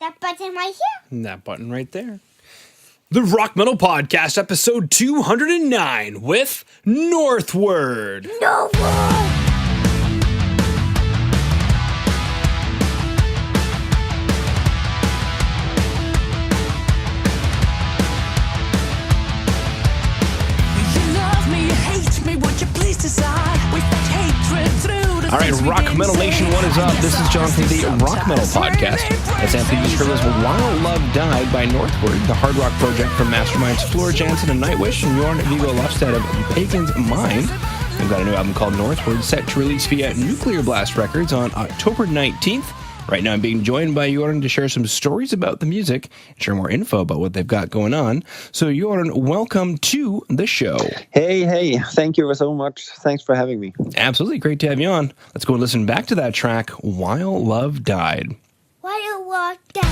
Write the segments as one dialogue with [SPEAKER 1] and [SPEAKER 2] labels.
[SPEAKER 1] That button right here.
[SPEAKER 2] And that button right there. The Rock Metal Podcast, episode 209 with Northward.
[SPEAKER 1] Northward.
[SPEAKER 2] All right, Rock Metal Nation, what is up? This is John from the Rock Metal Podcast. As Anthony just heard us, While Love Died by Northward, the hard rock project from masterminds Flora Jansen and Nightwish, and Jorn Viggo Lofstad of Pagan's Mind. We've got a new album called Northward, set to release via Nuclear Blast Records on October 19th. Right now I'm being joined by Jorn to share some stories about the music and share more info about what they've got going on. So Jorn, welcome to the show.
[SPEAKER 3] Hey, thank you so much. Thanks for having me.
[SPEAKER 2] Absolutely, great to have you on. Let's go and listen back to that track, While Love Died.
[SPEAKER 1] While Love Died.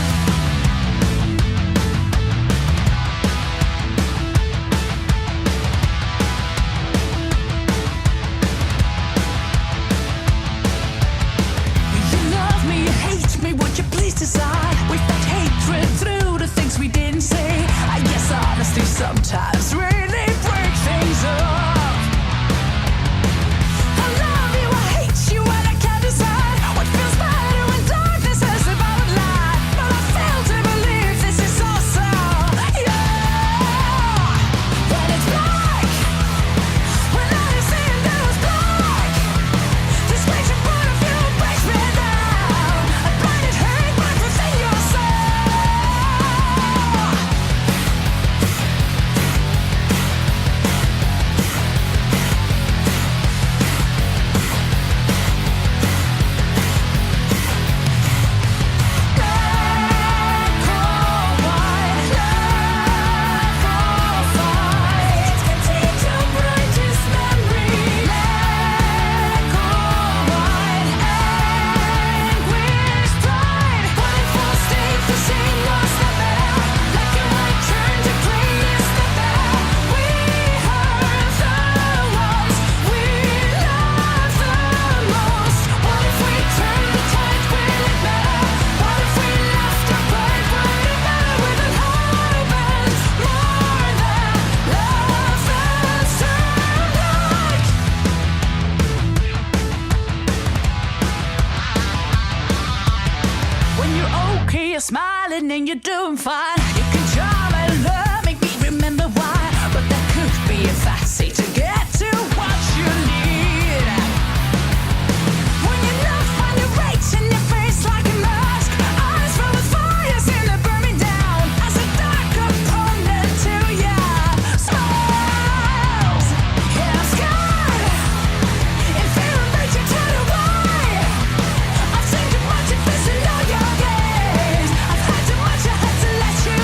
[SPEAKER 4] Decide we felt hatred through the things we didn't say. I guess honesty sometimes really breaks things up. I love you, I hate you, and I can't decide what feels better when darkness has devoured light. But I fail to believe this is awesome. Yeah, when it's black, when all you see in there is black. This raging point of view breaks me down. A blinded hate. Smiling and you're doing fine. You can charm and love, make me remember why. But that could be a fancy to get to what you need. When you love, find your rage in your face like a mask. Eyes full of fires and they burn me down. As a dark opponent to ya smiles. Yeah, I'm scared and feeling rage and tell you why. I've seen too much and facing all your games. I've had too much, I had to let you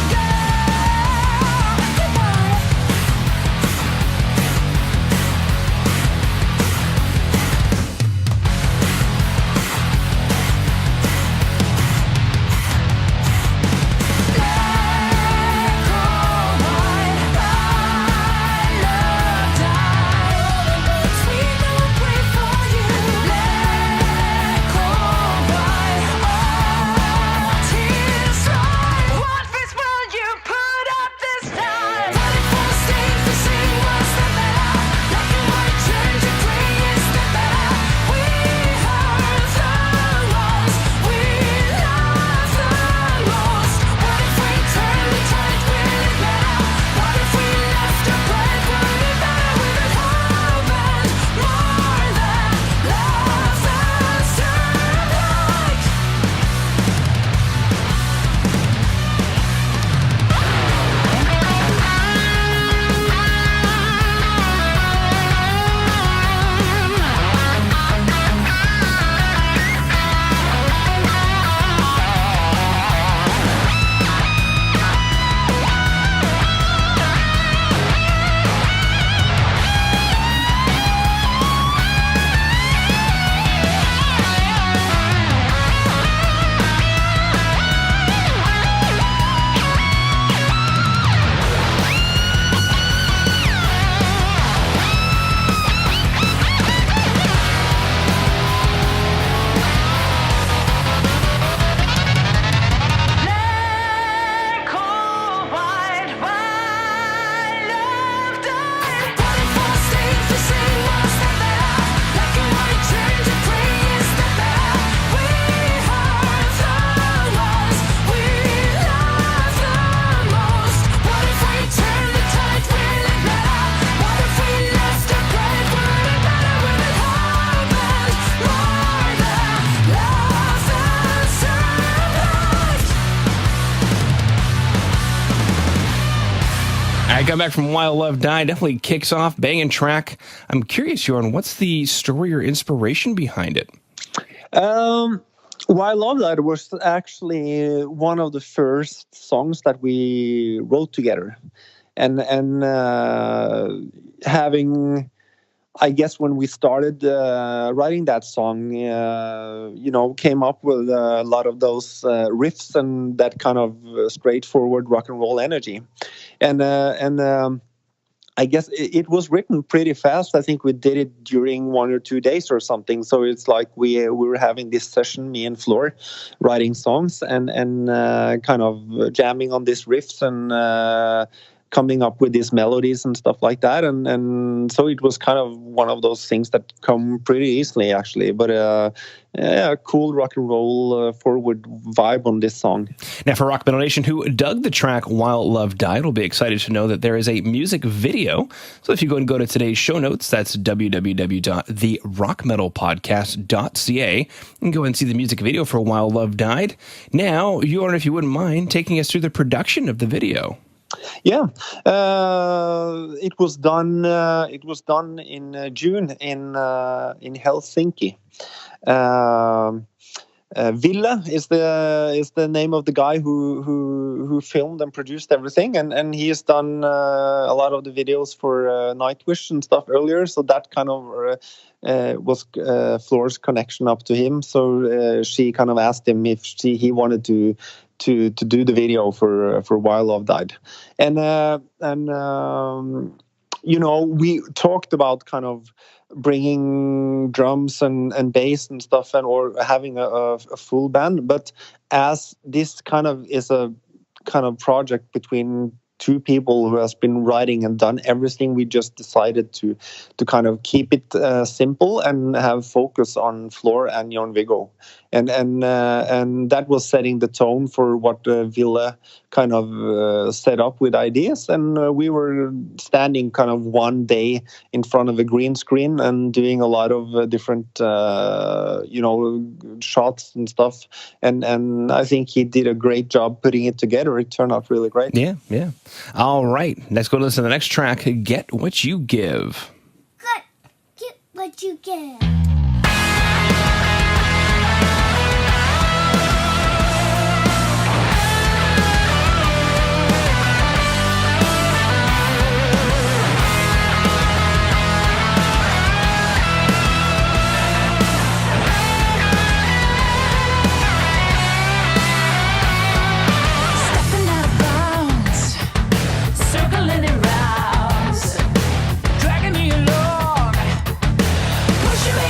[SPEAKER 2] I got back from While Love Died. Definitely kicks off, banging track. I'm curious, Jorn, what's the story or inspiration behind it?
[SPEAKER 3] While Love Died was actually one of the first songs that we wrote together, and having, I guess, when we started writing that song, came up with a lot of those riffs and that kind of straightforward rock and roll energy, and I guess it was written pretty fast. I think we did it during 1 or 2 days or something. So it's like we were having this session, me and Floor, writing songs and kind of jamming on these riffs and coming up with these melodies and stuff like that. And so it was kind of one of those things that come pretty easily, actually. But a cool rock and roll forward vibe on this song.
[SPEAKER 2] Now, for Rock Metal Nation who dug the track While Love Died, will be excited to know that there is a music video. So if you go and go to today's show notes, that's www.therockmetalpodcast.ca, and go and see the music video for While Love Died. Now, Jorn, if you wouldn't mind taking us through the production of the video.
[SPEAKER 3] Yeah, it was done. It was done in June in Helsinki. Ville is the name of the guy who filmed and produced everything, and he has done a lot of the videos for Nightwish and stuff earlier. So that kind of was Floor's connection up to him. So she kind of asked him if he wanted to do the video for While Love Died, and we talked about kind of bringing drums and bass and stuff, or having a full band. But as this kind of is a kind of project between two people who has been writing and done everything, we just decided to kind of keep it simple and have focus on Floor and Jon-Viggo, and that was setting the tone for what Ville kind of set up with ideas. And we were standing kind of one day in front of a green screen and doing a lot of different shots and stuff, and I think he did a great job putting it together. It turned out really great.
[SPEAKER 2] Yeah. All right, let's go listen to the next track, Get What You Give.
[SPEAKER 1] Get what you give.
[SPEAKER 4] Circling around, dragging me along, pushing me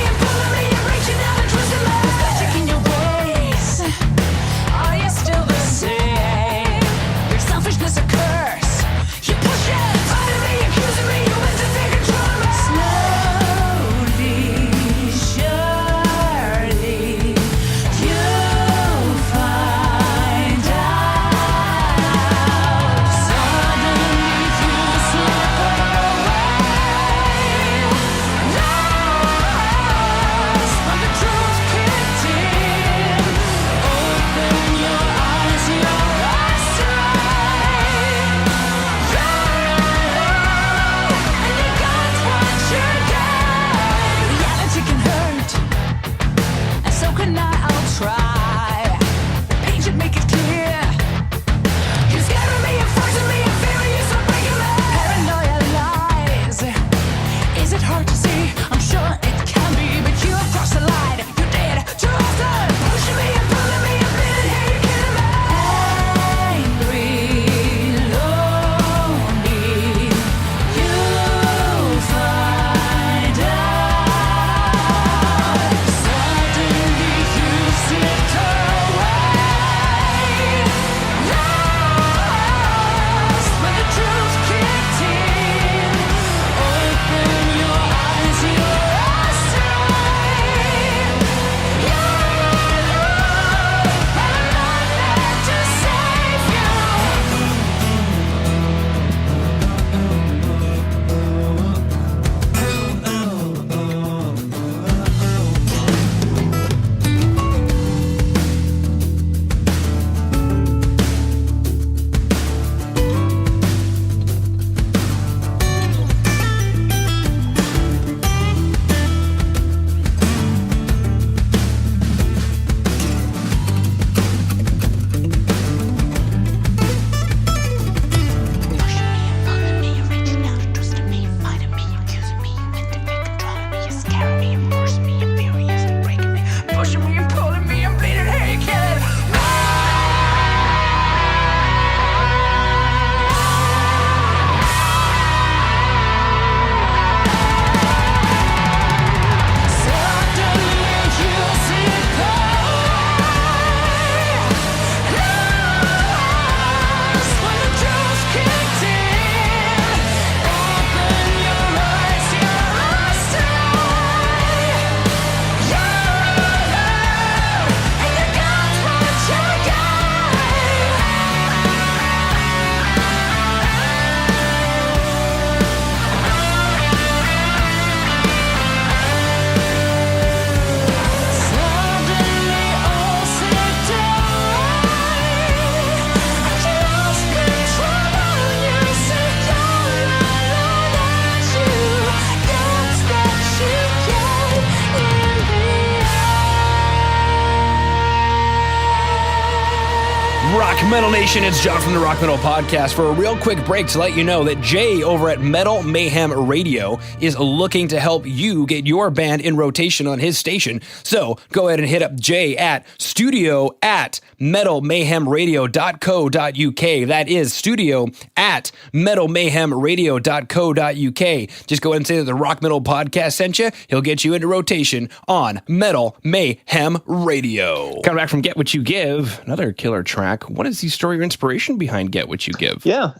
[SPEAKER 2] Metal Nation, it's John from the Rock Metal Podcast for a real quick break to let you know that Jay over at Metal Mayhem Radio is looking to help you get your band in rotation on his station. So go ahead and hit up Jay at studio@metalmayhemradio.co.uk. That is studio@metalmayhemradio.co.uk. Just go ahead and say that the Rock Metal Podcast sent you. He'll get you into rotation on Metal Mayhem Radio. Coming back from Get What You Give, another killer track. What is the story or inspiration behind Get What You Give?
[SPEAKER 3] Yeah.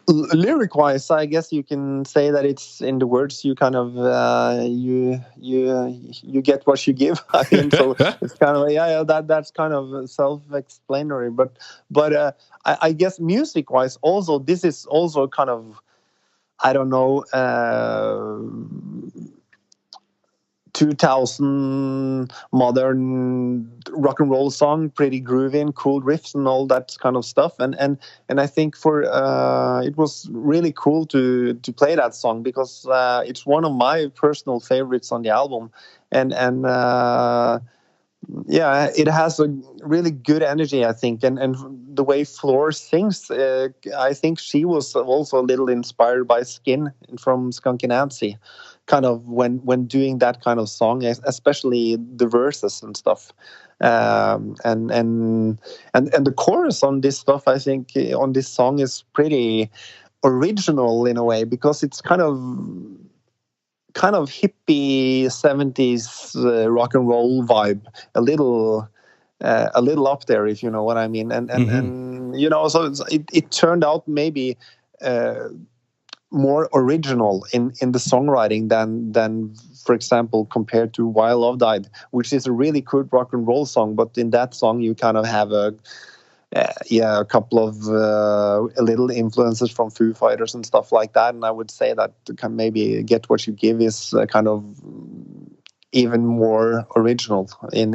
[SPEAKER 3] Lyric-wise, I guess you can say that it's in the words you kind of you get what you give. I mean, so it's kind of that's kind of self-explanatory. But I guess music-wise, also this is also kind of, I don't know, 2000 modern rock and roll song, pretty groovy and cool riffs and all that kind of stuff. And I think for it was really cool to play that song because it's one of my personal favorites on the album. And it has a really good energy, I think. And the way Floor sings, I think she was also a little inspired by Skin from Skunky Nancy, kind of when doing that kind of song, especially the verses and stuff. And the chorus on this stuff, I think, on this song is pretty original in a way because it's kind of hippie 70s rock and roll vibe, a little up there, if you know what I mean. And you know, so it turned out maybe more original in the songwriting than for example compared to While Love Died, which is a really cool rock and roll song, but in that song you kind of have a couple of little influences from Foo Fighters and stuff like that. And I would say that can maybe Get What You Give is kind of even more original in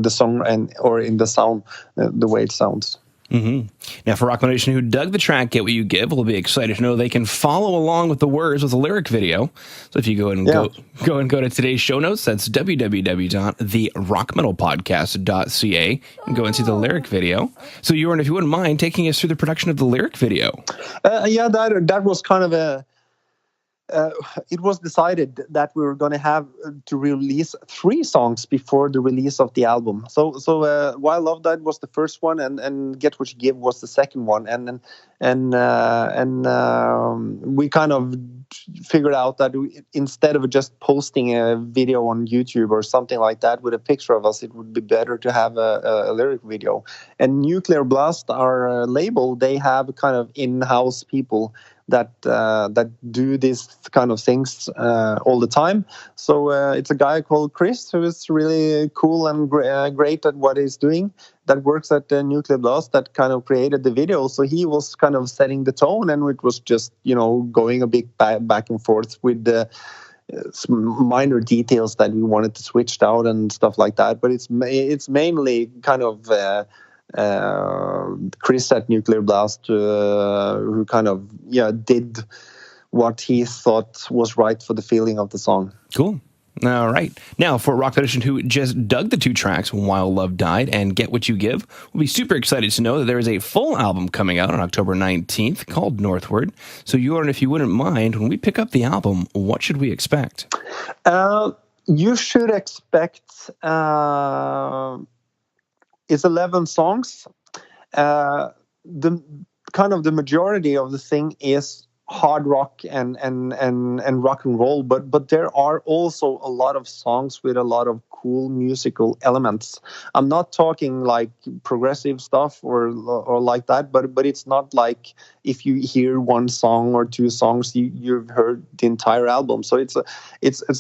[SPEAKER 3] the song or in the sound, the way it sounds.
[SPEAKER 2] Mm-hmm. Now, for Rock Metal Nation who dug the track Get What You Give, will be excited to know they can follow along with the words with a lyric video. So if you go and go to today's show notes, that's www.therockmetalpodcast.ca, and go and see the lyric video. So, Jorn, if you wouldn't mind taking us through the production of the lyric video.
[SPEAKER 3] That was kind of a. It was decided that we were going to have to release 3 songs before the release of the album. So While Love Died was the first one, and Get What You Give was the second one, and we kind of figured out that instead of just posting a video on YouTube or something like that with a picture of us, it would be better to have a lyric video. And Nuclear Blast, our label, they have kind of in-house people that do these kind of things all the time. So it's a guy called Chris who is really cool and great at what he's doing, that works at Nuclear Blast, that kind of created the video. So he was kind of setting the tone, and it was just, you know, going a bit back and forth with some minor details that we wanted to switch out and stuff like that. But it's mainly kind of Chris at Nuclear Blast who kind of did what he thought was right for the feeling of the song.
[SPEAKER 2] Cool. All right. Now, for Rock Edition who just dug the 2 tracks, While Love Died and Get What You Give, we'll be super excited to know that there is a full album coming out on October 19th called Northward. So, Jorn, if you wouldn't mind, when we pick up the album, what should we expect?
[SPEAKER 3] You should expect it's 11 songs. The kind of the majority of the thing is hard rock and rock and roll, but there are also a lot of songs with a lot of cool musical elements. I'm not talking like progressive stuff or like that, but it's not like if you hear one song or 2 songs, you've heard the entire album. So it's a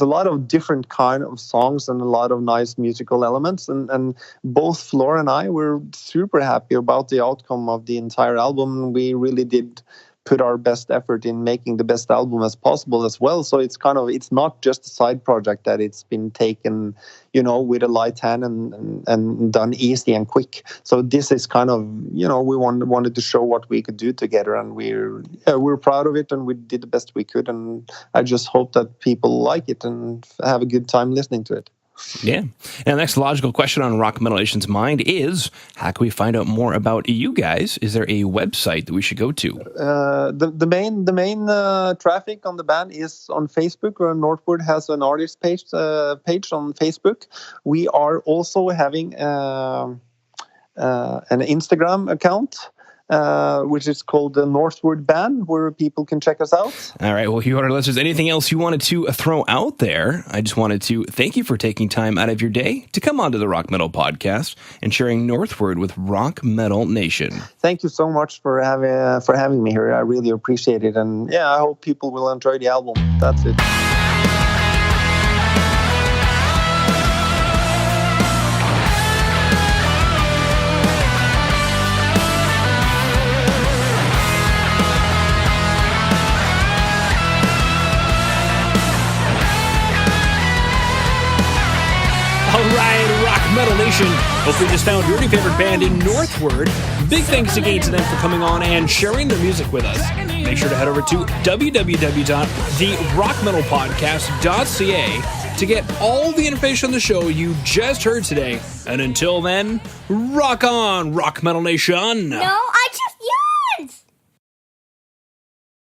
[SPEAKER 3] lot of different kind of songs and a lot of nice musical elements. And both Floor and I were super happy about the outcome of the entire album. We really did put our best effort in making the best album as possible as well. So it's not just a side project that it's been taken, you know, with a light hand and done easy and quick. So this is kind of, you know, we wanted to show what we could do together, and we're proud of it, and we did the best we could. And I just hope that people like it and have a good time listening to it.
[SPEAKER 2] Yeah. And the next logical question on Rock Metal Nation's mind is, how can we find out more about you guys? Is there a website that we should go to?
[SPEAKER 3] The main traffic on the band is on Facebook. Northward has an artist page on Facebook. We are also having an Instagram account, which is called the Northward Band, where people can check us out.
[SPEAKER 2] All right. Well, Hugh, unless there's anything else you wanted to throw out there, I just wanted to thank you for taking time out of your day to come onto the Rock Metal Podcast and sharing Northward with Rock Metal Nation.
[SPEAKER 3] Thank you so much for having me here. I really appreciate it. And yeah, I hope people will enjoy the album. That's it.
[SPEAKER 2] Metal Nation. Hopefully you just found your new favorite band in Northward. Big thanks again to them for coming on and sharing their music with us. Make sure to head over to www.therockmetalpodcast.ca to get all the information on the show you just heard today. And until then, rock on, Rock Metal Nation.
[SPEAKER 1] No,